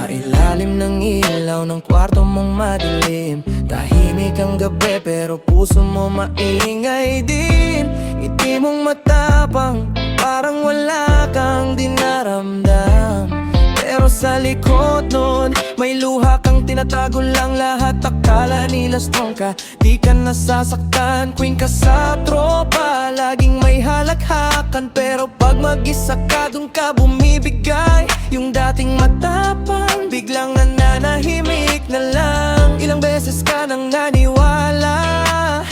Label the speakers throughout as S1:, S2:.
S1: ilalim ng ilaw ng kwarto mong madilim. Tahimik ang gabi pero puso mo maingay din. Ngiti mong matapang, parang wala kang dinaramdam. Pero sa likod nun, may luha kang tinatago lang. Lahat akala nila strong ka, di ka nasasaktan. Queen ka sa tropa, laging may halakhakan. Pero pag mag-isa ka, dun ka bumibigay. Yung dating matapang, biglang nananahimik na lang. Ilang beses ka nang naniwala,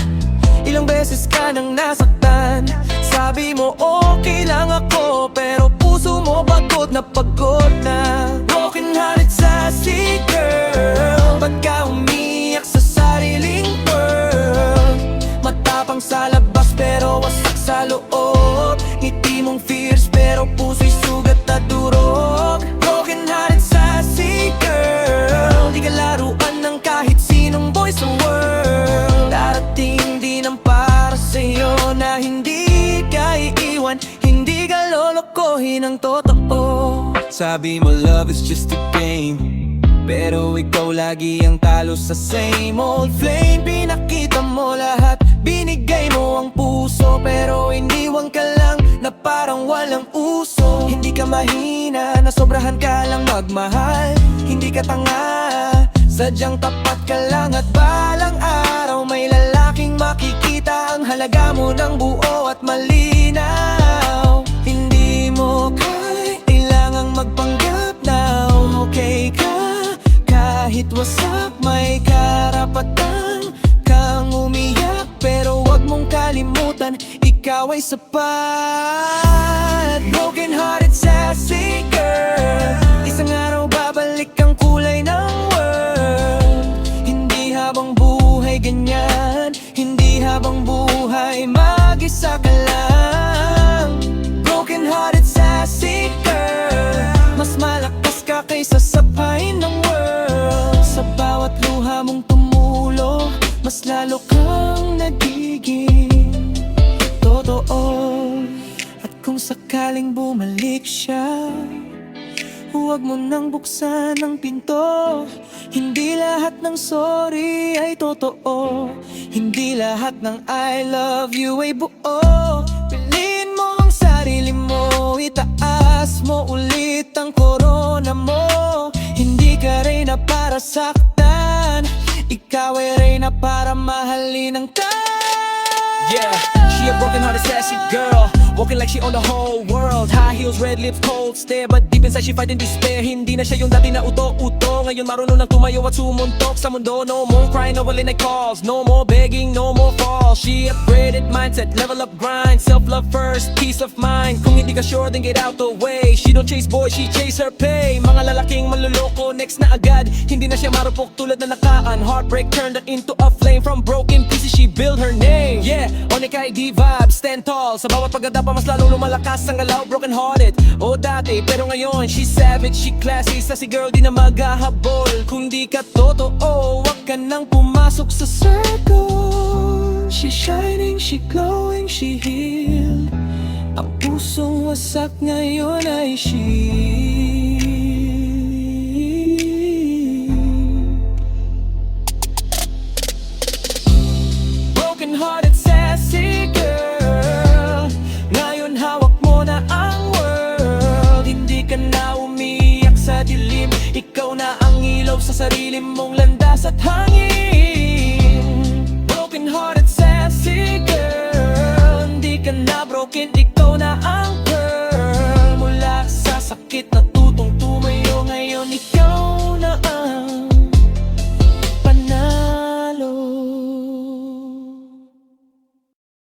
S1: ilang beses ka nang nasaktan. Sabi mo okay lang ako, pero puso mo pagod na pagod na. Broken hearted sassy girl, ba't ka umiyak sa sariling world? Matapang sa labas pero wasak sa loob. Ngiti mong fierce pero puso'y sugat at durog. Broken hearted sassy girl, di ka laruan ng kahit sinong boy sa world. Darating din ang para sa'yo na hindi ka iiwan, hindi ka lolokohin ng totoo. Sabi mo love is just a game, pero ikaw lagi ang talo sa same old flame. Pinakita mo lahat, binigay mo ang puso, pero iniwan ka lang na parang walang uso. Hindi ka mahina, nasobrahan ka lang magmahal. Hindi ka tanga, sadyang tapat ka lang. At balang araw may lalaking makikita ang halaga mo ng buo at malinaw. Hindi mo kailangang magpanggap na okay ka. Kahit wasak may karapatan kang umiyak, pero wag mong kalimutan, ikaw ay sapat. Broken hearted sassy girl, isang araw babalik ang kulay ng world. Hindi habang buhay ganyan, hindi habang buhay mag-isa ka lang. Broken hearted sassy girl, mas malakas ka kaysa sa pain ng world. Sa bawat luha mong tumulo, mas lalo kang nagiging totoo. At kung sakaling bumalik siya, huwag mo nang buksan ang pinto. Hindi lahat ng sorry ay totoo, hindi lahat ng I love you ay buo. Piliin mo ang sarili mo, itaas mo ulit ang korona mo. Hindi ka reyna para saktan, ikaw ay reyna para mahalin ang
S2: Yeah, she a broken-hearted sassy girl, walking like she own the whole world. High heels, red lips, cold stare, but deep inside she fighting despair. Hindi na siya yung dati na uto-uto, ngayon marunong nang tumayo at sumuntok sa mundo. No more crying over late night calls, no more begging, no more falls. She upgraded mindset, level up grind, self-love first, peace of mind. Kung hindi ka sure, then get out the way. She don't chase boys, she chase her pay. Mga lalaking manluloko, next na agad. Hindi na siya marupok tulad na nakaan. Heartbreak turned her into a flame. From broken pieces, she built her name. Yeah, Onyx ID vibe, stand tall. Sa bawat pagdadapa mas lalong lumalakas ang galaw. Broken hearted, o dati, pero ngayon she savage, she classy. Sassy girl, di na maghahabol. Kung di ka totoo, wag ka nang pumasok sa circle. She shining, she glowing, she healed. Ang pusong wasak ngayon ay she. Broken-hearted sassy girl, ngayon hawak mo na ang world. Hindi ka na umiyak sa dilim, ikaw na ang ilaw sa sarili mong landas at hangin. Broken-hearted sassy girl, hindi ka na broken, ikaw na ang girl. Mula sa sakit na